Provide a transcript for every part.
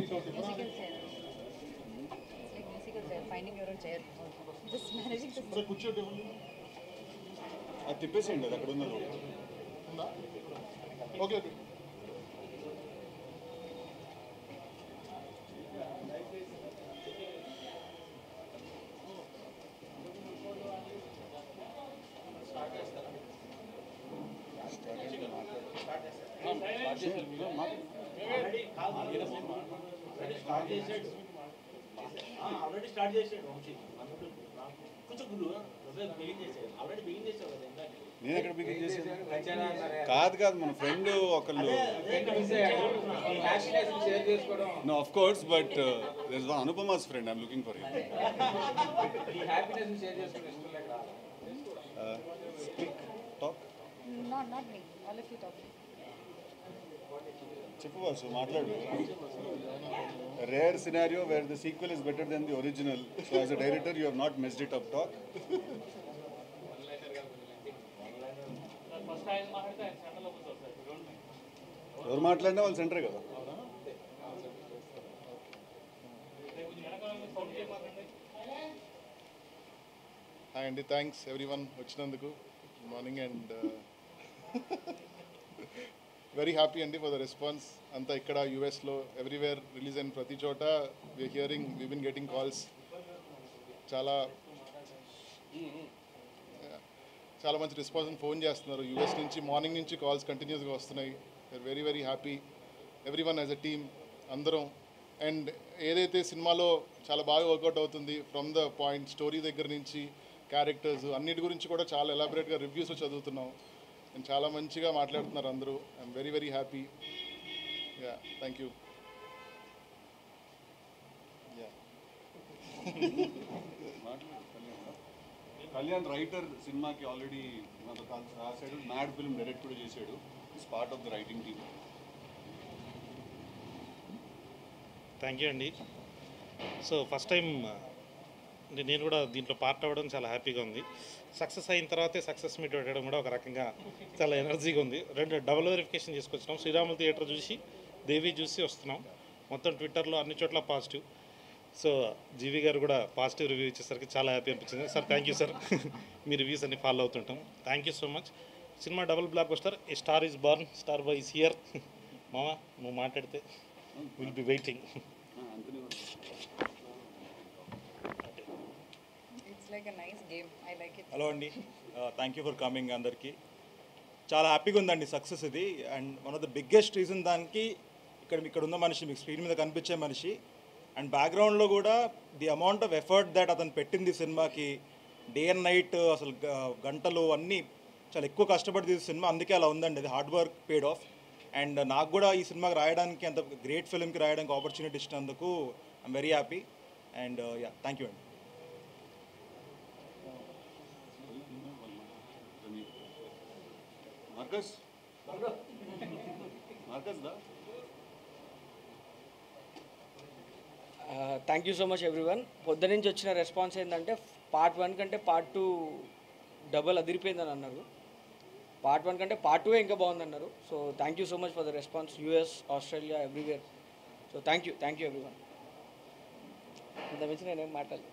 Musical chair. It's like musical chair. Finding your own chair. Just managing to. సరే కూర్చోండి. అది తిప్పేసేయండి అది అక్కడ ఉన్నది. Okay okay. ఆల్రెడీ స్టార్ట్ చేసాడు వంశీ కొంచెం గురు బిగిన్ చేసాడు ఆల్రెడీ బిగిన్ చేసావు కదా ఇందాక నేను ఎక్కడ బిగిన్ చేశాను కాదు మన ఫ్రెండ్ ఒకళ్ళు know of course but there is one Anupama's friend I am looking for him ఈ హ్యాపీనెస్ షేర్ చేసుకుని speak talk Not me. All of you talking. చెప్పు వాసు మాట్లాడు rare scenario where the sequel is better than the original, so as a director you have not messed it up. Talk. ఎవరు మాట్లాడినా వాళ్ళు centre కదా. Hi అండి, thanks everyone వచ్చినందుకు. Good morning and very happy అండి for the response అంతా. ఇక్కడ యూఎస్లో ఎవ్రీవేర్ రిలీజ్ అయిన ప్రతి చోట we're hearing, we been getting calls. చాలా మంచి రెస్పాన్స్. ఫోన్ చేస్తున్నారు యూఎస్ నుంచి, మార్నింగ్ నుంచి కాల్స్ కంటిన్యూస్గా వస్తున్నాయి. We're very very happy everyone as a team అందరం. అండ్ ఏదైతే సినిమాలో చాలా బాగా వర్కౌట్ అవుతుంది, ఫ్రమ్ ద పాయింట్ స్టోరీ దగ్గర నుంచి క్యారెక్టర్స్ అన్నిటి గురించి కూడా చాలా ఎలాబరేట్గా రివ్యూస్ చదువుతున్నాం. అండ్ చాలా మంచిగా మాట్లాడుతున్నారు అందరూ. I'm very very happy. Yeah, thank you. Kalyan writer సినిమాకి ఆల్రెడీ రాశాడు, మ్యాడ్ ఫిల్మ్ డైరెక్ట్ కూడా చేశాడు. It's part of the writing team. Thank you అండి. సో ఫస్ట్ టైం నేను కూడా దీంట్లో పార్ట్ అవ్వడం చాలా హ్యాపీగా ఉంది. సక్సెస్ అయిన తర్వాతే సక్సెస్ మీట్ పెట్టడం కూడా ఒక రకంగా చాలా ఎనర్జీగా ఉంది. రెండు డబుల్ వెరిఫికేషన్ చేసుకొచ్చినాం. శ్రీరాములు థియేటర్ చూసి, దేవి చూసి వస్తున్నాం. మొత్తం ట్విట్టర్లో అన్ని చోట్ల పాజిటివ్. సో జీవి గారు కూడా పాజిటివ్ రివ్యూ ఇచ్చేసరికి చాలా హ్యాపీ అనిపించింది. సార్ థ్యాంక్ యూ సార్, మీ రివ్యూస్ అన్ని ఫాలో అవుతుంటాం. Thank you so much. Cinema double blockbuster. A star is born, star boy is here. మామా నువ్వు మాట్లాడితే will be waiting. Like a nice game. I like it. Hello అండి, thank you for coming. అందరికీ చాలా హ్యాపీగా ఉందండి success ఇది. And one of the biggest reason దానికి ఇక్కడ ఉన్న మనిషి, మీకు స్క్రీన్ మీద కనిపించే మనిషి, అండ్ బ్యాక్గ్రౌండ్లో కూడా the amount of effort that అతను పెట్టింది సినిమాకి, డే అండ్ నైట్ అసలు గంటలు అన్నీ చాలా ఎక్కువ కష్టపడి తీసిన సినిమా. అందుకే అలా ఉందండి, అది hard work paid of. And నాకు కూడా ఈ సినిమాకి రాయడానికి, అంత గ్రేట్ ఫిల్మ్కి రాయడానికి ఆపర్చునిటీ ఇచ్చినందుకు I'm very happy. And yeah, thank you అండి. Thank you so much everyone. పొద్దు నుంచి వచ్చిన రెస్పాన్స్ ఏంటంటే పార్ట్ 1 కంటే పార్ట్ 2 డబల్ అదిరిపోయిందని అన్నారు. పార్ట్ 1 కంటే పార్ట్ 2 ఇంకా బాగుందన్నారు. So thank you so much for the response, US, Australia, everywhere. So thank you everyone. ఇంత మించి నేనేం మాట్లాడలేదు.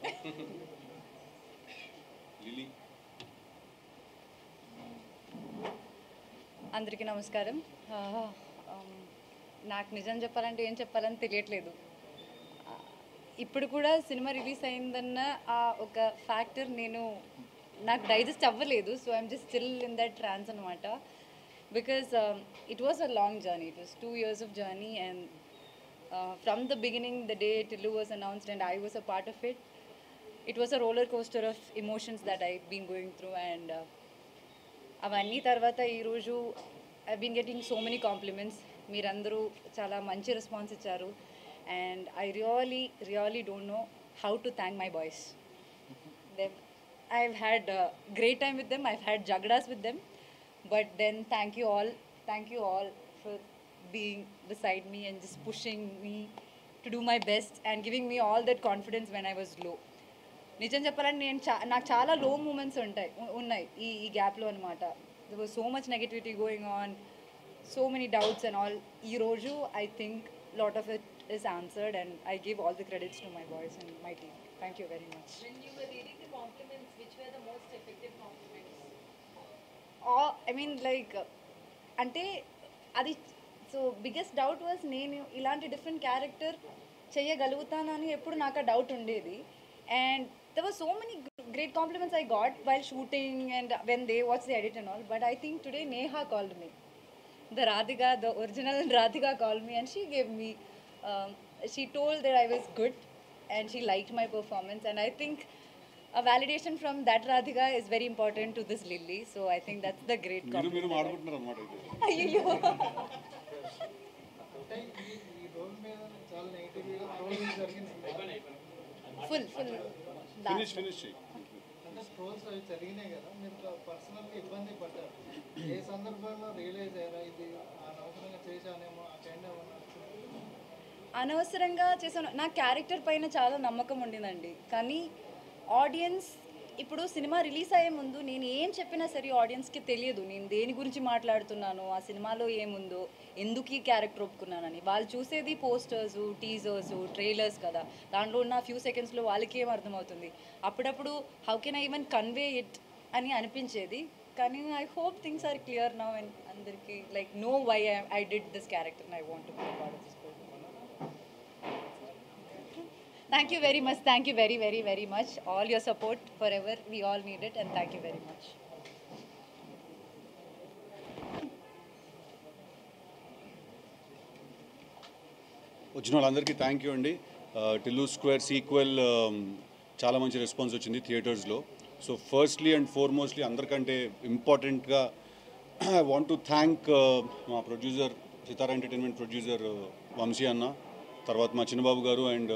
అందరికీ నమస్కారం. నాకు నిజం చెప్పాలంటే ఏం చెప్పాలని తెలియట్లేదు. ఇప్పుడు కూడా సినిమా రిలీజ్ అయిందన్న ఒక ఫ్యాక్టర్ నాకు డైజెస్ట్ అవ్వలేదు. So I'm just still in that trance అనమాట. Because it was a long journey. It was 2 years of journey, and from the beginning, the day Tillu was announced and I was a part of it, it was a roller coaster of emotions that I've been going through. And అవన్నీ తర్వాత ఈరోజు I been getting so many compliments. మీరందరూ చాలా మంచి response ఇచ్చారు. And I really don't know how to thank my boys. I've had a great time with them. I've had jagdas with them. But then thank you all for being beside me and just pushing me to do my best and giving me all that confidence when I was low. నిజం చెప్పాలంటే నాకు చాలా లో moments ఉన్నాయి ఈ గ్యాప్లో అనమాట. There was so much negativity going on, so many doubts and all. ఈరోజు I think lot of it is answered and I give all the credits to my boys and my team. Thank you very much. When you were reading the compliments, which were the most effective compliments? I mean like అంటే అది so biggest doubt was నేను ఇలాంటి different character చేయగలుగుతానని ఎప్పుడు నాకు ఆ doubt ఉండేది. And there were so many great compliments I got while shooting and when they watched the edit and all. But I think today Neha called me. The original Radhika called me and she gave me, she told that I was good and she liked my performance. And I think a validation from that Radhika is very important to this Lily. So I think that's the great compliment. అయ్యో full finish అంటే trolls అవి జరిగినాయి కదా, మీరు పర్సనల్గా ఇబ్బంది పడ్డారు. ఏ సందర్భంలో రియలైజ్ అయ్యారా ఇది అనవసరంగా చేశానేమో ఆ కైండ్ అనవసరంగా చేశాను? నా క్యారెక్టర్ పైన చాలా నమ్మకం ఉండిందండి. కానీ ఆడియన్స్ ఇప్పుడు సినిమా రిలీజ్ అయ్యే ముందు నేను ఏం చెప్పినా సరే ఆడియన్స్కి తెలియదు నేను దేని గురించి మాట్లాడుతున్నాను, ఆ సినిమాలో ఏముందో, ఎందుకు ఈ క్యారెక్టర్ ఒప్పుకున్నానని. వాళ్ళు చూసేది పోస్టర్స్, టీజర్స్, ట్రైలర్స్ కదా. దాంట్లో ఉన్న ఫ్యూ సెకండ్స్లో వాళ్ళకి ఏం అర్థమవుతుంది. అప్పుడప్పుడు how can I even convey it అని అనిపించేది. కానీ I hope things are clear now and అందరికీ like know why I did this character and I want to be a part of this programme. Thank you very much. Thank you very much. All your support forever. We all need it and thank you very much. వచ్చిన వాళ్ళందరికీ thank you అండి. Tillu square sequel చాలా మంచి response వచ్చింది థియేటర్స్లో. So firstly and ఫార్మోస్ట్లీ అందరికంటే ఇంపార్టెంట్గా I want to thank మా ప్రొడ్యూసర్, సితారా ఎంటర్టైన్మెంట్ ప్రొడ్యూసర్ వంశీ అన్న, తర్వాత మా చిన్నబాబు గారు అండ్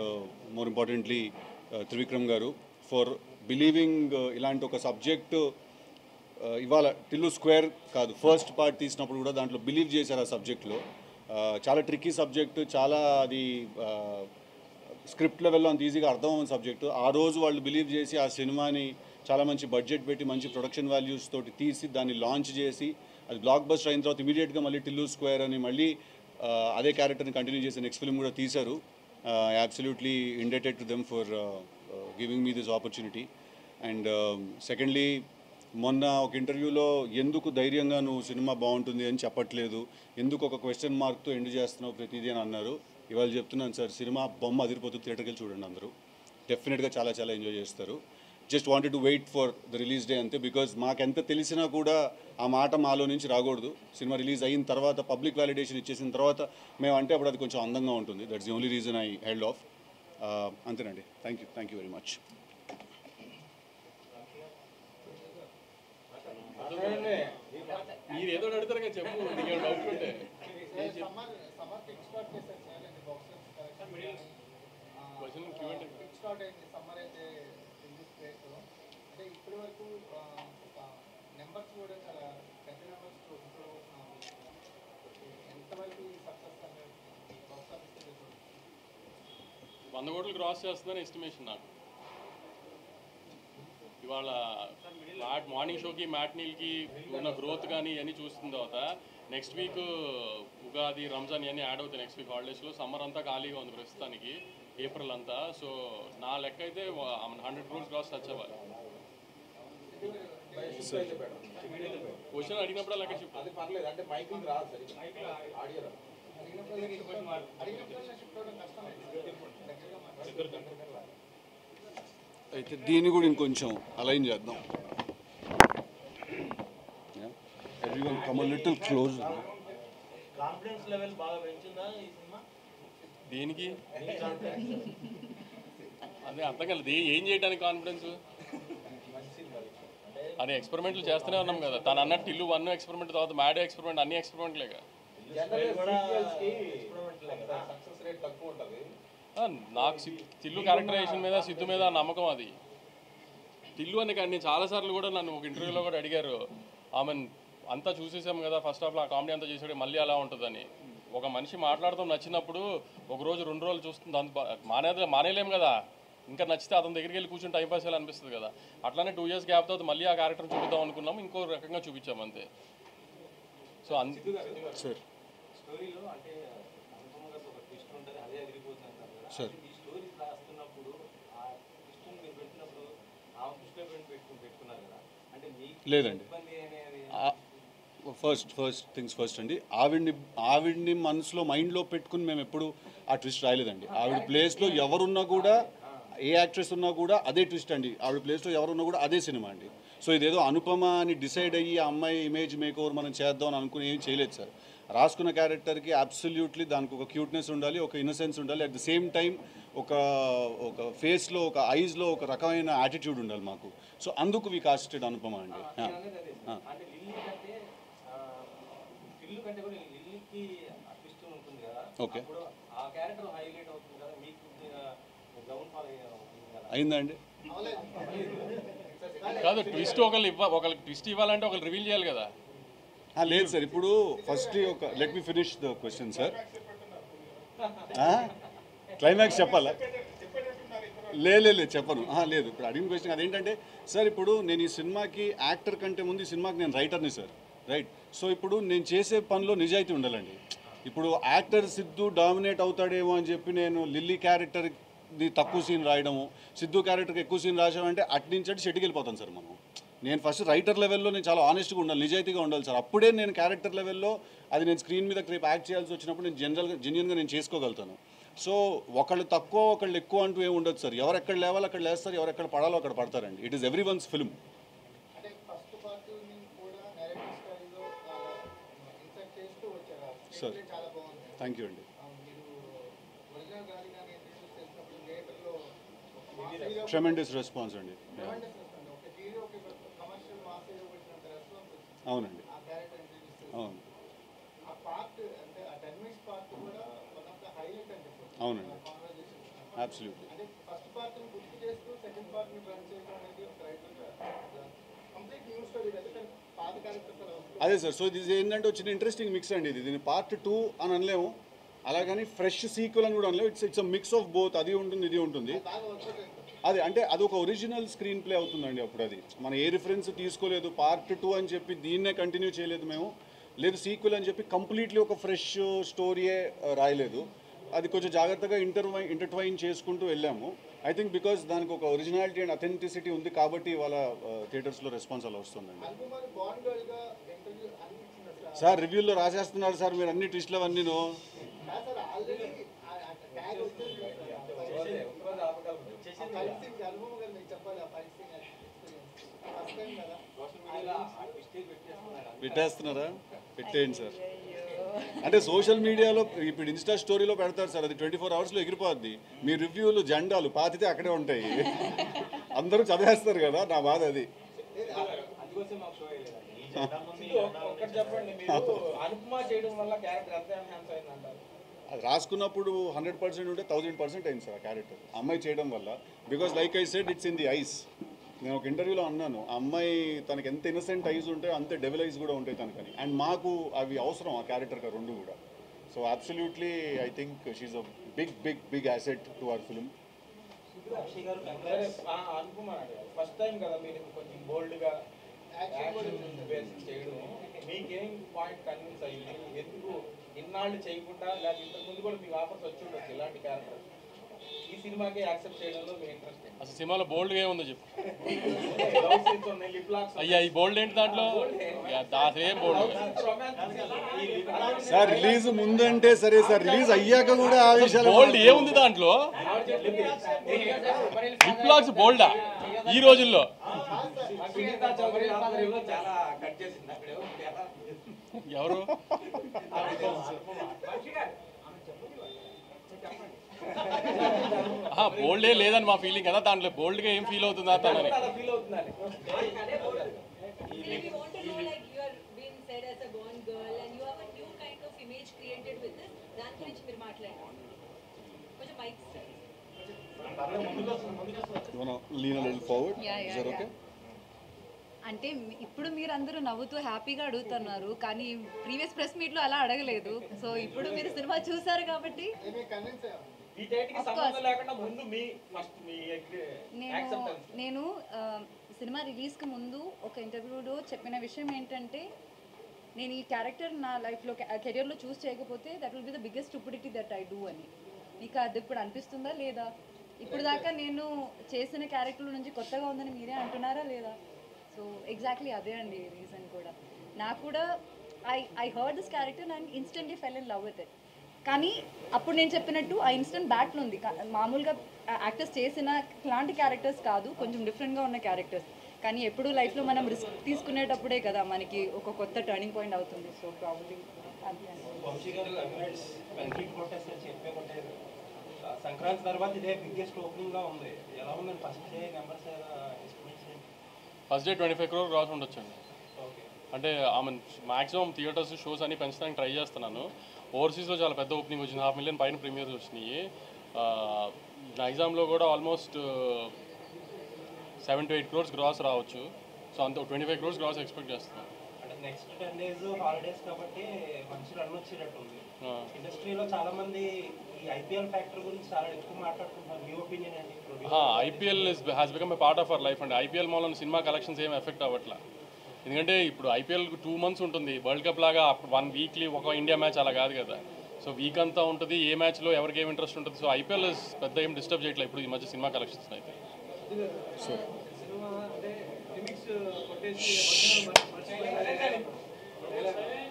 మోర్ ఇంపార్టెంట్లీ త్రివిక్రమ్ గారు ఫర్ బిలీవింగ్ ఇలాంటి ఒక సబ్జెక్టు ఇవాళ టిల్లు స్క్వేర్ కాదు ఫస్ట్ పార్ట్ తీసినప్పుడు కూడా దాంట్లో బిలీవ్ చేశారు ఆ సబ్జెక్ట్లో. చాలా ట్రిక్కీ సబ్జెక్టు, చాలా అది స్క్రిప్ట్ లెవెల్లో అంత ఈజీగా అర్థమవుతున్న సబ్జెక్టు. ఆ రోజు వాళ్ళు బిలీవ్ చేసి ఆ సినిమాని చాలా మంచి బడ్జెట్ పెట్టి మంచి ప్రొడక్షన్ వాల్యూస్ తోటి తీసి దాన్ని లాంచ్ చేసి అది బ్లాక్ బస్టర్ అయిన తర్వాత ఇమీడియట్గా మళ్ళీ టిల్లు స్క్వేర్ అని మళ్ళీ అదే క్యారెక్టర్ని కంటిన్యూ చేసి నెక్స్ట్ ఫిల్మ్ కూడా తీశారు. Absolutely indebted to them for giving me this opportunity. And secondly మొన్న ఒక ఇంటర్వ్యూలో ఎందుకు ధైర్యంగా నువ్వు సినిమా బాగుంటుంది అని చెప్పట్లేదు, ఎందుకు ఒక క్వశ్చన్ మార్క్తో ఎండ్ చేస్తున్నావు ప్రతిదీ అని అన్నారు. ఇవాళ చెప్తున్నాను సార్, సినిమా బొమ్మ అదిరిపోతుంది, థియేటర్కి వెళ్ళి చూడండి అందరూ, డెఫినెట్గా చాలా చాలా ఎంజాయ్ చేస్తారు. Just wanted to wait for the release day అంతే. బికాజ్ మాకెంత తెలిసినా కూడా ఆ మాట మాలో నుంచి రాకూడదు. సినిమా రిలీజ్ అయిన తర్వాత పబ్లిక్ వ్యాలిడేషన్ ఇచ్చేసిన తర్వాత మేము అంటే అప్పుడు అది కొంచెం అందంగా ఉంటుంది. That's the only reason I held off. అంతేనండి. Thank you very much. మీరు ఏదో అడుగుతారు కదా, చెప్పు, నీకు డౌట్ ఉంటే. అంటే ఇప్పటి వరకు నెంబర్స్ కూడా చాలా పెద్ద నెంబర్స్ ఎంతవరకు సక్సెస్ అనేది 100 కోట్లు క్రాస్ చేస్తుందని ఎస్టిమేషన్ నాకు. ఇవాళ మార్నింగ్ షోకి మ్యాట్నీల్కి ఉన్న గ్రోత్ కానీ ఇవన్నీ చూస్తున్న తర్వాత నెక్స్ట్ వీక్ ఉగాది రంజాన్ ఇవన్నీ యాడ్ అవుతాయి నెక్స్ట్ వీక్ హాలిడేస్లో. సమ్మర్ అంతా ఖాళీగా ఉంది ప్రస్తుతానికి, ఏప్రిల్ అంతా. సో నా లెక్క అయితే 100 crores గ్రాస్ టచ్ అవ్వాలి. క్వశ్చన్ అడిగినప్పుడు లెక్క చెప్పు. అది పర్లేదు, అంటే మైకింగ్ రాదు సరిగ్గా, ఆడియో రాదు. అయితే దీన్ని కూడా ఇంకొంచెం అలైన్ చేద్దాం. Everyone come a little close. Confidence level బాగా పెంచిందా ఈ సినిమా? దేనికి అదే అర్థం కాలేదు. ఏం చేయడానికి కాన్ఫిడెన్స్? అదే ఎక్స్పెరిమెంట్లు చేస్తూనే ఉన్నాం కదా. తను అన్నట్టు టిల్లు 1 ఎక్స్పెరిమెంట్, తర్వాత మ్యాడ్ ఎక్స్పెరిమెంట్, అన్ని ఎక్స్పెరిమెంట్లేగా. నాకు టిల్లు క్యారెక్టరైజేషన్ మీద, సిద్ధు మీద నమ్మకం. అది టిల్లు అని కానీ చాలాసార్లు కూడా నన్ను ఒక ఇంటర్వ్యూలో కూడా అడిగారు, ఆమె అంతా చూసేసాం కదా ఫస్ట్ హాఫ్లో, ఆ కామెడీ అంతా చేసాడు, మళ్ళీ అలా ఉంటుందని. ఒక మనిషి మాట్లాడతాం నచ్చినప్పుడు ఒక రోజు 2 రోజులు చూస్తుంది, అంత మానేలేం కదా. ఇంకా నచ్చితే అతని దగ్గరికి వెళ్ళి కూర్చొని టైం పాస్ అనిపిస్తుంది కదా. అట్లానే 2 years గ్యాప్ తర్వాత మళ్ళీ ఆ క్యారెక్టర్ చూపిద్దాం అనుకున్నాము, ఇంకో రకంగా చూపించాం అంతే. సో సార్ స్టోరీలో అంటే అనుపమగా ఒక ట్విస్ట్ ఉంటుంది, అదే అదిరిపోతుంది అంటారు కదా. సార్ ఈ స్టోరీ రాస్తున్నప్పుడు ఆ ట్విస్ట్ మీరు పెట్టినప్పుడు ఆ ట్విస్ట్లో పెట్టుకున్నారు కదా, అంటే మీకు లేదండి. ఇబ్బంది అనేది ఫస్ట్ థింగ్స్ ఫస్ట్ అండి, ఆవిడ్ని మనసులో మైండ్లో పెట్టుకుని మేము ఎప్పుడు ఆ ట్విస్ట్ రాయలేదండి. ఆవిడ ప్లేస్లో ఎవరున్నా కూడా, ఏ యాక్ట్రెస్ ఉన్నా కూడా అదే ట్విస్ట్ అండి. ఆవిడ ప్లేస్లో ఎవరున్నా కూడా అదే సినిమా అండి. సో ఇదేదో అనుపమ అని డిసైడ్ అయ్యి ఆ అమ్మాయి ఇమేజ్ మేక్ ఓవర్ మనం చేద్దాం అని అనుకుని ఏం చేయలేదు సార్. రాసుకున్న క్యారెక్టర్కి అబ్సల్యూట్లీ దానికి ఒక క్యూట్నెస్ ఉండాలి, ఒక ఇన్నసెన్స్ ఉండాలి, అట్ ద సేమ్ టైం ఒక ఫేస్లో, ఒక ఐస్లో ఒక రకమైన యాటిట్యూడ్ ఉండాలి మాకు. సో అందుకు వి కాస్టెడ్ అనుపమ అండి. అంటే లిల్లీ కంటే టిల్లు కంటే కూడా లిల్లీకి ట్విస్ట్ ఉంటుంది కదా, ఓకే, అప్పుడు ఆ క్యారెక్టర్ హైలైట్ అవుతుంది కదా, మీకు డౌన్ ఫాల్ అవుతుంది కదా. అయిందండి. కాదు, ట్విస్ట్ ఒకరికి ట్విస్ట్ ఇవ్వాలంటే ఒకరు రివీల్ చేయాలి కదా. లేదు సార్, ఇప్పుడు ఫస్ట్ ఒక let me finish the question sir. Climax చెప్పాలా? లేదు చెప్పను. లేదు, ఇప్పుడు అడిగిన క్వశ్చన్ అదేంటంటే సార్, ఇప్పుడు నేను ఈ సినిమాకి యాక్టర్ కంటే ముందు ఈ సినిమాకి నేను రైటర్ని సార్, రైట్? సో ఇప్పుడు నేను చేసే పనిలో నిజాయితీ ఉండాలండి. ఇప్పుడు యాక్టర్ సిద్ధు డామినేట్ అవుతాడేమో అని చెప్పి నేను లిల్లీ క్యారెక్టర్ది తక్కువ సీన్ రాయడము, సిద్ధు క్యారెక్టర్కి ఎక్కువ సీన్ రాసామంటే అట్నుంచి షెడ్కి వెళ్ళిపోతాను సార్ మనం. నేను ఫస్ట్ రైటర్ లెవెల్లో నేను చాలా ఆనెస్ట్గా ఉండాలి, నిజాయితీగా ఉండాలి సార్. అప్పుడే నేను క్యారెక్టర్ లెవెల్లో అది నేను స్క్రీన్ మీద రేపు యాక్ట్ చేయాల్సి వచ్చినప్పుడు నేను జెన్యున్గా నేను చేసుకోగలుగుతాను. సో ఒకళ్ళు తక్కువ ఒకళ్ళు ఎక్కువ అంటూ ఏమి ఉండదు సార్. ఎవరు ఎక్కడ లేవాలో అక్కడ లేస్తారు, ఎవరు ఎక్కడ పడాలో అక్కడ పడతారండి. It is every one's film. Sir thank you అండి. ట్రెమెండస్ రెస్పాన్స్ అండి. అవునండి, అవును, అవునండి, అబ్సల్యూట్లీ. అదే సార్. సో ఇది ఏంటంటే వచ్చిన ఇంట్రెస్టింగ్ మిక్స్ అండి. దీన్ని పార్ట్ 2 అని అనలేము, అలాగని ఫ్రెష్ సీక్వెల్ అని కూడా అనలేము. It's a mix of both. అది ఉంటుంది, ఇది ఉంటుంది. అది అంటే అదొక ఒరిజినల్ స్క్రీన్ ప్లే అవుతుందండి. అప్పుడు అది మనం ఏ రిఫరెన్స్ తీసుకోలేదు, పార్ట్ 2 అని చెప్పి దీన్నే కంటిన్యూ చేయలేదు మేము, లేదు సీక్వెల్ అని చెప్పి కంప్లీట్లీ ఒక ఫ్రెష్ స్టోరీయే రాయలేదు. అది కొంచెం జాగ్రత్తగా ఇంటర్ట్వైన్ చేసుకుంటూ వెళ్ళాము. ఐ థింక్ బికాస్ దానికి ఒక ఒరిజినాలిటీ అండ్ అథెంటిసిటీ ఉంది కాబట్టి ఇవాళ థియేటర్స్లో రెస్పాన్స్ అలా వస్తుందండి. సార్ రివ్యూల్లో రాసేస్తున్నారు సార్ మీరు అన్ని ట్విస్ట్లు అవన్నీను. పెట్టేస్తున్నారా? పెట్టేయండి సార్. అంటే సోషల్ మీడియాలో ఇప్పుడు ఇన్స్టా స్టోరీలో పెడతారు సార్, అది 24 hours ఎగిరిపోద్ది. మీ రివ్యూలు జెండాలు పాతితే అక్కడే ఉంటాయి, అందరూ చదివేస్తారు కదా. నా బాధ అది. అది రాసుకున్నప్పుడు 100% ఉంటే 1000% అయింది సార్ ఆ క్యారెక్టర్ అమ్మాయి చేయడం వల్ల. Because like I said it's in the ice. నేను ఒక ఇంటర్వ్యూలో అన్నాను, ఆ అమ్మాయి తనకి ఎంత ఇన్నసెంట్ ఐస్ ఉంటాయో అంతే డెవిల్ ఐస్ కూడా ఉంటాయి తనకని. అండ్ మాకు అవి అవసరం ఆ క్యారెక్టర్కి రెండు కూడా. So absolutely I think she a big big big asset to our film. అనుకున్నాను ఫస్ట్ టైం కదా మీరు కొంచెం బోల్డ్గా యాక్షన్ బేస్ చేయడం, మీకేం పాయింట్ కన్విన్స్ అయ్యింది? ఎందుకు ఇన్నాళ్ళు చేయకుండా, లేదా ఇంతకు ముందు కూడా మీకు ఆఫర్స్ వచ్చి ఉండొచ్చు ఇలాంటి క్యారెక్టర్, ఈ సినిమాకి యాక్సెప్ట్ చేయడంలో మీ ఇంట్రెస్ట్? అసలు సినిమాలో బోల్డ్గా ఏముందో చెప్పు. లవ్ సీన్స్ ఉన్నాయి, లిప్ లాక్స్ అయ్యా ఈ బోల్డ్ ఏంటి దాంట్లో? దాసేం బోల్డ్ సార్ రిలీజ్ ముందంటే సరే సార్, రిలీజ్ అయ్యాక కూడా ఆ విషయాలు బోల్డ్ ఏముంది దాంట్లో? లిప్ లాక్స్ బోల్డా ఈ రోజుల్లో? సునీతా చౌదరి ఆధ్వర్యంలో చాలా కట్ చేసింది అక్కడ ఎవరు? బోల్డే లేదని మా ఫీలింగ్ కదా, దాంట్లో బోల్డ్గా ఏం ఫీల్ అవుతుందా తనని? ఫీల్ అవుతుందని. We want to know, like, you are being said as a born girl and you have a new kind of image created with this. దాని గురించి మీరు మాట్లాడండి. కొంచెం mic lean a little forward. Yeah, Is that yeah, okay? అంటే ఇప్పుడు మీరందరూ నవ్వుతూ హ్యాపీగా అడుగుతున్నారు, కానీ ప్రీవియస్ ప్రెస్ మీట్లో అలా అడగలేదు. సో ఇప్పుడు మీరు సినిమా చూసారు కాబట్టి వీటేటికి సంబంధం లేకుండా ముందు మీ ఫస్ట్ మీ యాక్సెప్టెన్స్. నేను సినిమా రిలీజ్కి ముందు ఒక ఇంటర్వ్యూలో చెప్పిన విషయం ఏంటంటే, నేను ఈ క్యారెక్టర్ నా లైఫ్లో కెరియర్లో చూస్ చేయకపోతే that will be the biggest stupidity that I do అని. మీకు అది ఇప్పుడు అనిపిస్తుందా లేదా? ఇప్పుడు దాకా నేను చేసిన క్యారెక్టర్ నుంచి కొత్తగా ఉందని మీరే అంటున్నారా లేదా? సో ఎగ్జాక్ట్లీ అదే అండి రీజన్ కూడా. నాకు కూడా I heard this character and instantly fell in love with it. కానీ అప్పుడు నేను చెప్పినట్టు ఆ ఇన్స్టెంట్ బ్యాట్లో ఉంది. మామూలుగా యాక్టర్స్ చేసిన లాంటి క్యారెక్టర్స్ కాదు, కొంచెం డిఫరెంట్గా ఉన్న క్యారెక్టర్స్. కానీ ఎప్పుడు లైఫ్లో మనం రిస్క్ తీసుకునేటప్పుడే కదా మనకి ఒక కొత్త టర్నింగ్ పాయింట్ అవుతుంది. సో ప్రాబ్లీ అది సంక్రాంతి తర్వాత ఇదే బిగ్గెస్ట్ ఓపెనింగ్ గా ఉంది. ఎలా ఉందండి first day numbers? First day 25 crore cross ఉండొచ్చండి. అంటే ఆమె మ్యాక్సిమం థియేటర్స్ షోస్ అన్ని పెంచడానికి ట్రై చేస్తున్నాను. ఓవర్సీస్లో చాలా పెద్ద ఓపెనింగ్ వచ్చింది, 500,000 పైన ప్రీమియర్స్ వచ్చినాయి. నైజాంలో కూడా ఆల్మోస్ట్ 7 to 8 crores గ్రాస్ రావచ్చు. సో అంత 25 crores గ్రాస్ ఎక్స్పెక్ట్ చేస్తున్నాను. అంటే నెక్స్ట్ 10 days హాలిడేస్ కాబట్టి మంచి రన్ వచ్చేటట్టు ఉంది. ఇండస్ట్రీలో చాలా మంది ఈ ఐపీఎల్ ఫ్యాక్టర్ గురించి చాలా ఎక్కువ మాట్లాడుకుంటున్నారు. మీ ఒపీనియన్ ఏంటి? IPL has become a part of our life అండి. ఐపీఎల్ మూలన సినిమా కలెక్షన్స్ ఏం ఎఫెక్ట్ అవ్వట్లా. ఎందుకంటే ఇప్పుడు ఐపీఎల్ 2 months ఉంటుంది. వరల్డ్ కప్ లాగా 1 వీక్లీ ఒక ఇండియా మ్యాచ్ అలా కాదు కదా. సో వీక్ అంతా ఉంటుంది, ఏ మ్యాచ్లో ఎవరికి ఏం ఇంట్రెస్ట్ ఉంటుంది. సో ఐపీఎల్ పెద్ద ఏం డిస్టర్బ్ చేయట్లేదు ఇప్పుడు ఈ మధ్య సినిమా కలెక్షన్స్ అయితే.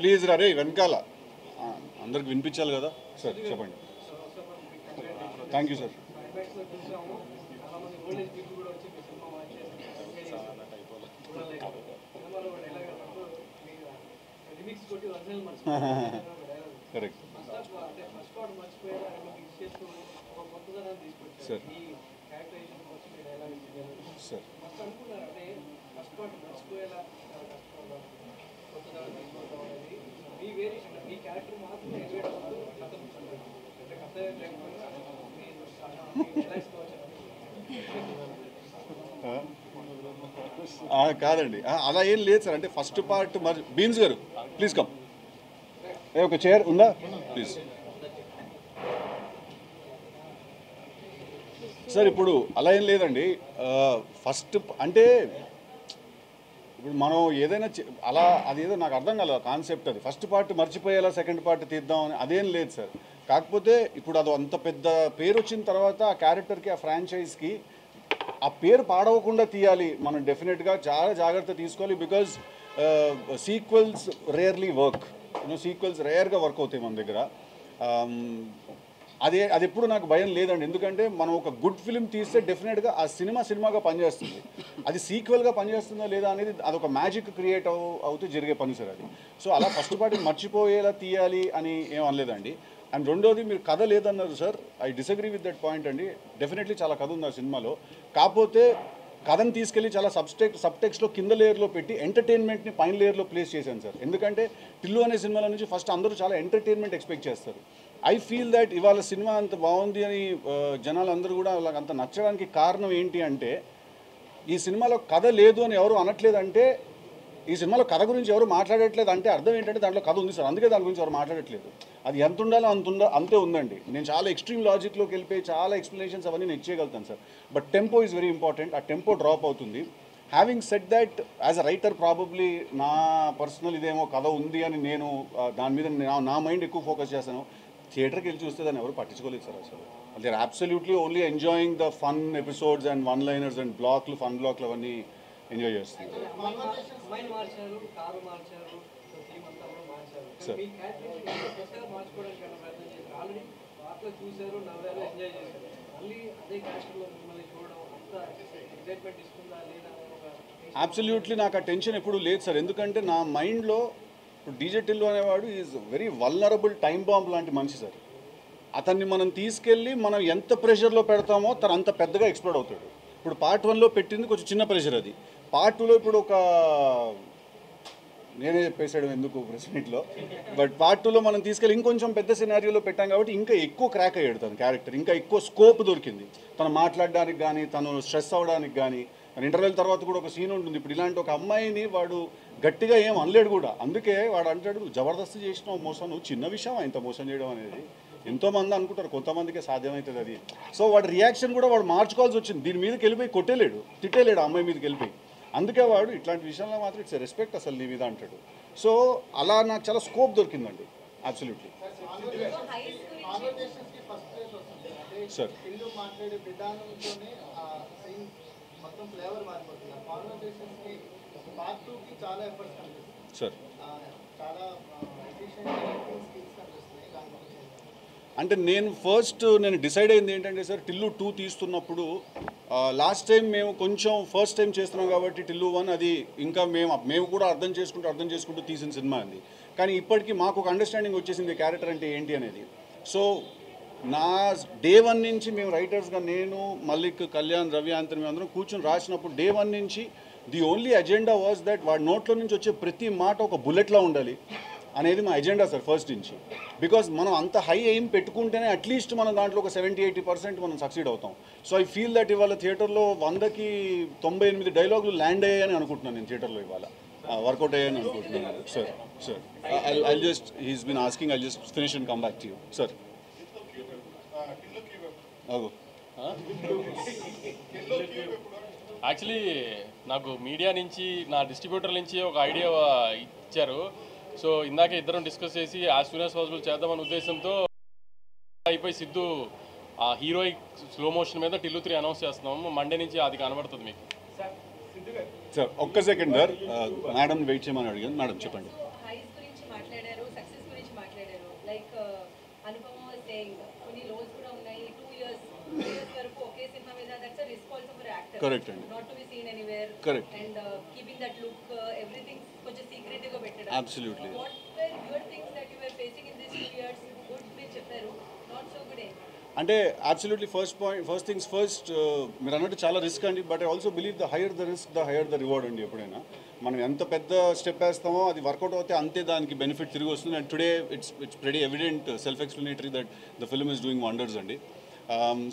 ప్లీజ్ రే వెనకాల అందరికి వినిపించాలి కదా సార్, చెప్పండి. Thank you sir. Correct sir. Sir కాదండి, అలా ఏం లేదు సార్. అంటే ఫస్ట్ పార్ట్ మరి బీన్స్ గారు ప్లీజ్ కమ్, ఒక చైర్ ఉందా ప్లీజ్ సార్. ఇప్పుడు అలా ఏం లేదండి. ఫస్ట్ అంటే ఇప్పుడు మనం ఏదైనా అలా అదేదో నాకు అర్థం కాలేదు కాన్సెప్ట్. అది ఫస్ట్ పార్ట్ మర్చిపోయేలా సెకండ్ పార్ట్ తీద్దామని అదేం లేదు సార్. కాకపోతే ఇప్పుడు అది అంత పెద్ద పేరు వచ్చిన తర్వాత ఆ క్యారెక్టర్కి ఆ ఫ్రాంచైజ్కి ఆ పేరు పాడవకుండా తీయాలి. మనం డెఫినెట్గా చాలా జాగ్రత్త తీసుకోవాలి. Because sequels rarely work, sequels రేర్గా వర్క్ అవుతాయి మన దగ్గర. అది ఎప్పుడు నాకు భయం లేదండి. ఎందుకంటే మనం ఒక గుడ్ ఫిలిం తీస్తే డెఫినెట్గా ఆ సినిమాగా పనిచేస్తుంది. అది సీక్వెల్గా పనిచేస్తుందా లేదా అనేది అదొక మ్యాజిక్ క్రియేట్ అవుతూ జరిగే పని సార్ అది. సో అలా ఫస్ట్ పార్టీ మర్చిపోయేలా తీయాలి అని ఏం అనలేదండి. అండ్ రెండోది మీరు కథ లేదన్నారు sir, I disagree with that point అండి. డెఫినెట్లీ చాలా కథ ఉంది ఆ సినిమాలో. కాకపోతే కథను తీసుకెళ్ళి చాలా సబ్టెక్స్లో కింద లేయర్లో పెట్టి ఎంటర్టైన్మెంట్ని పైన లేయర్లో ప్లేస్ చేశాను సార్. ఎందుకంటే టిల్లు అనే సినిమాల నుంచి ఫస్ట్ అందరూ చాలా ఎంటర్టైన్మెంట్ ఎక్స్పెక్ట్ చేస్తారు. ఐ ఫీల్ దట్ ఇవాళ సినిమా అంత బాగుంది అని జనాలు అందరూ కూడా వాళ్ళకి అంత నచ్చడానికి కారణం ఏంటి అంటే, ఈ సినిమాలో కథ లేదు అని ఎవరు అనట్లేదంటే ఈ సినిమాలో కథ గురించి ఎవరు మాట్లాడట్లేదు అంటే అర్థం ఏంటంటే దాంట్లో కథ ఉంది సార్, అందుకే దాని గురించి ఎవరు మాట్లాడట్లేదు. అది ఎంత ఉండాలో అంతే ఉందండి. నేను చాలా ఎక్స్ట్రీమ్ లాజిక్లోకి వెళ్ళిపోయి చాలా ఎక్స్ప్లెనేషన్స్ అవన్నీ నేను చేయగలుగుతాను sir. But tempo is very important. ఆ టెంపో డ్రాప్ అవుతుంది. Having said that, as a writer probably నా పర్సనల్ ఇదేమో కథ ఉంది అని నేను దాని మీద నా మైండ్ ఎక్కువ ఫోకస్ చేస్తాను. థియేటర్కి వెళ్ళి చూస్తే దాన్ని ఎవరు పట్టించుకోలేదు సార్ అసలు. They are absolutely only enjoying the fun episodes and one liners and బ్లాక్లు, ఫన్ బ్లాక్లు అవన్నీ ఎంజాయ్ చేస్తుంది. సార్ అబ్సల్యూట్లీ నాకు ఆ టెన్షన్ ఎప్పుడు లేదు సార్. ఎందుకంటే నా మైండ్లో ఇప్పుడు డీజే టిల్లు అనేవాడు is very vulnerable time bomb లాంటి మనిషి సార్. అతన్ని మనం తీసుకెళ్ళి మనం ఎంత ప్రెషర్లో పెడతామో తను అంత పెద్దగా ఎక్స్ప్లోడ్ అవుతాడు. ఇప్పుడు పార్ట్ 1లో పెట్టింది కొంచెం చిన్న ప్రెషర్, అది పార్ట్ 2లో ఇప్పుడు ఒక నేనే చెప్పేసాడు ఎందుకు ప్రెస్ మీట్లో, బట్ పార్ట్ 2లో మనం తీసుకెళ్ళి ఇంకొంచెం పెద్ద సినారియోలో పెట్టాం కాబట్టి ఇంకా ఎక్కువ క్రాక్ అయ్యాడు తన క్యారెక్టర్, ఇంకా ఎక్కువ స్కోప్ దొరికింది తను మాట్లాడడానికి కానీ, తను స్ట్రెస్ అవ్వడానికి కానీ. ఇంటర్వెల్ తర్వాత కూడా ఒక సీన్ ఉంటుంది, ఇప్పుడు ఇలాంటి ఒక అమ్మాయిని వాడు గట్టిగా ఏం అనలేడు కూడా, అందుకే వాడు అంటాడు జబర్దస్త్ చేసిన మోసం, నువ్వు చిన్న విషయం ఇంత మోసం చేయడం అనేది. ఎంతోమంది అనుకుంటారు, కొంతమందికే సాధ్యమవుతుంది అది. సో వాడి రియాక్షన్ కూడా వాడు మార్చుకోవాల్సి వచ్చింది. దీని మీదకి వెళ్ళిపోయి కొట్టేలేడు, తిట్టేలేడు ఆ అమ్మాయి మీదకి వెళ్ళిపోయి. అందుకే వాడు ఇట్లాంటి విషయంలో మాత్రం ఇట్స్ రెస్పెక్ట్ అసలు నీ మీద అంటాడు. సో అలా నాకు చాలా స్కోప్ దొరికిందండి. Absolutely sir. మాట్లాడే విధానంతోనే మొత్తం ఫ్లేవర్ మారిపోతుంది. కాన్వర్సేషన్స్కి పార్ట్ 2కి చాలా ఎఫర్ట్స్ కనిపిస్తుంది సార్. చాలా ఎఫిషియెంట్ స్కిల్స్ కనిపిస్తున్నాయి. అంటే నేను డిసైడ్ అయింది ఏంటంటే సార్, టిల్లు 2 తీస్తున్నప్పుడు లాస్ట్ టైం మేము కొంచెం ఫస్ట్ టైం చేస్తున్నాం కాబట్టి టిల్లు 1 అది ఇంకా మేము కూడా అర్థం చేసుకుంటూ తీసిన సినిమా అది. కానీ ఇప్పటికీ మాకు ఒక అండర్స్టాండింగ్ వచ్చేసింది క్యారెక్టర్ అంటే ఏంటి అనేది. సో నా డే 1 నుంచి మేము రైటర్స్గా నేను, మల్లిక్, కళ్యాణ్, రవి, ఆంతని అందరం కూర్చొని రాసినప్పుడు డే 1 నుంచి the only agenda was that వాడి నోట్లో నుంచి వచ్చే ప్రతి మాట ఒక బుల్లెట్లా ఉండాలి అనేది మా ఎజెండా సార్ ఫస్ట్ నుంచి. బికాజ్ మనం అంత హై ఎయిమ్ పెట్టుకుంటేనే అట్లీస్ట్ మనం దాంట్లో ఒక 70-80% మనం సక్సీడ్ అవుతాం. సో ఐ ఫీల్ దట్ ఇవాళ థియేటర్లో 100కి 98 డైలాగులు ల్యాండ్ అయ్యాయని అనుకుంటున్నాను నేను థియేటర్లో ఇవాళ వర్కౌట్ అయ్యాయని అనుకుంటున్నాను sir. I just he's been asking, I just finish and come back to you sir. Actually నాకు మీడియా నుంచి, నా డిస్ట్రిబ్యూటర్ నుంచి ఒక ఐడియా ఇచ్చారు. సో ఇందాకే ఇద్దరం డిస్కస్ చేసి యాజ్ సూన్ యాజ్ పాసిబుల్ చేద్దామనే ఉద్దేశంతో అయిపోయి సిద్ధు ఆ హీరోయిక్ స్లో మోషన్ మీద టిల్లు 3 అనౌన్స్ చేస్తున్నాము. మండే నుంచి అది కనబడుతుంది మీకు సార్. ఒక్క సెకండ్ సార్, మేడం వెయిట్ చేయమని అడిగాను. మేడం చెప్పండి. హైస్ గురించి మాట్లాడారు, సక్సెస్ గురించి మాట్లాడారు. లైక్ అనుపమ వాస్ సేయింగ్ కొన్ని లోస్ కూడా ఉన్నాయి. 2 ఇయర్స్ వరకు ఒకే సినిమా మీద that's a responsible actor. Correct అండి. Not to be seen anywhere. Correct. And keeping that look everything కొంచెం సీక్రెటివ్ గా పెట్టడం. Absolutely. What were your things that you were facing in this 2 years? Good మీరు చెప్పారు, not so good. అంటే absolutely first things first, మీరు అన్నట్టు చాలా risk అండి. But I also believe the higher the risk the higher the reward అండి. ఎప్పుడైనా మనం ఎంత పెద్ద స్టెప్ వేస్తామో అది వర్కౌట్ అవుతే అంతే దానికి బెనిఫిట్ తిరిగి వస్తుంది. And today it's very evident, self explanatory that the film is doing wonders అండి.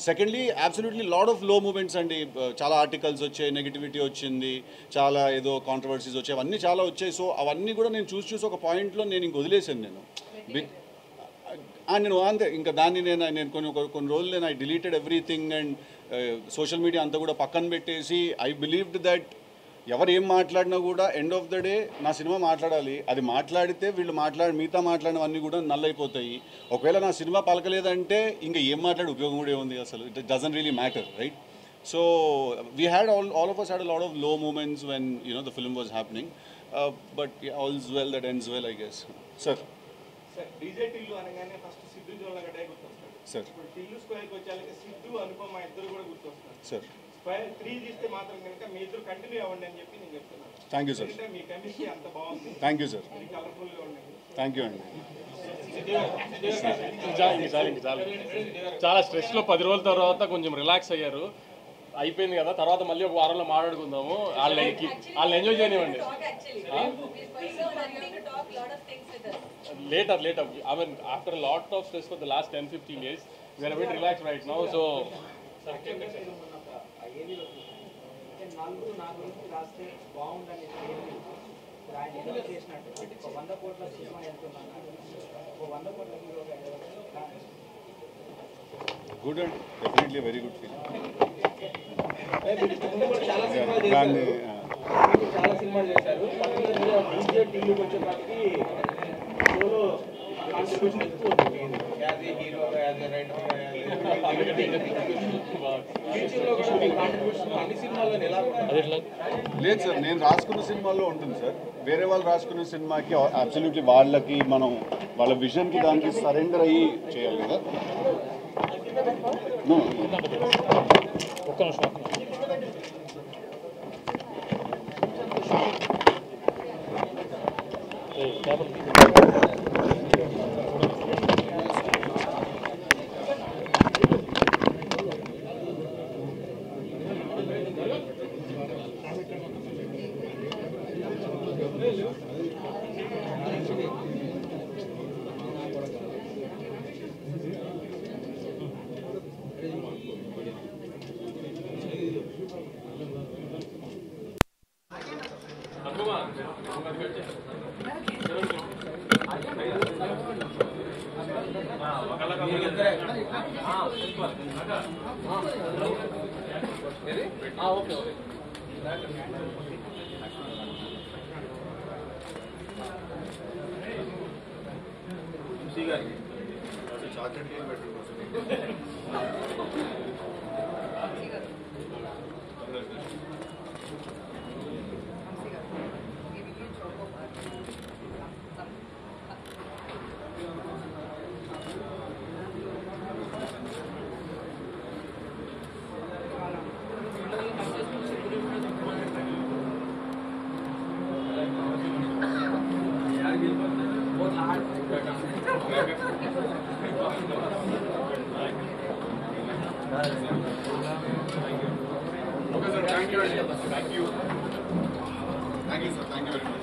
సెకండ్లీ అబ్సల్యూట్లీ లాడ్ ఆఫ్ లో మూమెంట్స్ అండి. చాలా ఆర్టికల్స్ వచ్చాయి, నెగిటివిటీ వచ్చింది, చాలా ఏదో కాంట్రవర్సీస్ వచ్చాయి, అవన్నీ చాలా వచ్చాయి. సో అవన్నీ కూడా నేను చూసి ఒక పాయింట్లో నేను ఇంక వదిలేసాను. నేను అంతే ఇంకా దాన్ని నేను కొన్ని రోజులు నేను I deleted everything and social media అంతా కూడా పక్కన పెట్టేసి ఐ బిలీవ్డ్ దట్ ఎవరు ఏం మాట్లాడినా కూడా ఎండ్ ఆఫ్ ద డే నా సినిమా మాట్లాడాలి. అది మాట్లాడితే వీళ్ళు మిగతా మాట్లాడినవన్నీ కూడా నల్లైపోతాయి. ఒకవేళ నా సినిమా పలకలేదంటే ఇంకా ఏం మాట్లాడే ఉపయోగం కూడా ఏముంది అసలు. It doesn't really matter, right? So we had all of us had a lot of low moments when the film was happening, but all's well that ends well, I guess. Sir. DJ Tillu అనగానే first Siddhu జోళ్ళగడ్డే గుర్తొస్తాడు sir. ఇప్పుడు టిల్లు స్క్వేర్కి వచ్చాక సిద్ధు అనుపమ ఇద్దరు కూడా గుర్తొస్తారు sir. Square 3 తీస్తే మాత్రం కనుక మీ ఇద్దరు continue అవ్వండి అని చెప్పి నేను చెప్తున్నాను. Thank you sir. Me chemistry అంత బాగుంది. Thank you sir. కలర్ఫుల్గా ఉండండి. థ్యాంక్ యూ అండి. చాలా స్ట్రెస్లో 10 రోజుల తర్వాత కొంచెం రిలాక్స్ అయ్యారు, అయిపోయింది కదా. తర్వాత మళ్ళీ ఒక వారంలో మాట్లాడుకుందాము. వాళ్ళని ఎంజాయ్ చేయనివ్వండి. Later. I mean, after a lot of stress for the last 10-15 days, we are a bit relaxed right now. So, నా గురించి రాస్తే బాగుందని ఆయన ఏదో చేసినట్టు 100 కోట్ల సినిమా వెళ్తున్నాను 100 కోట్ల హీరోగా good and definitely very good feeling. చాలా సినిమాలు చేశారు చాలా సినిమాలు చేశారు పర్టికులర్గా డీజే టీవీకి వచ్చేసరికి సోలో కాంట్రిబ్యూషన్ ఎక్కువ ఉంటుంది యాజ్ ఏ హీరోగా యాజ్ ఏ రైటర్గా ఫ్యూచర్లో కూడా మీ కాంట్రిబ్యూషన్ అన్ని సినిమాల్లో ఎలా ఉంటుంది? లేదు సార్, నేను రాసుకున్న సినిమాల్లో ఉంటుంది సార్. వేరే వాళ్ళు రాసుకున్న సినిమాకి అబ్సల్యూట్లీ వాళ్ళకి మనం వాళ్ళ విజన్కి దానికి సరెండర్ అయ్యి చేయాలి కదా. ఒక్క నిమిషం. Thank you, sir. Thank you very much.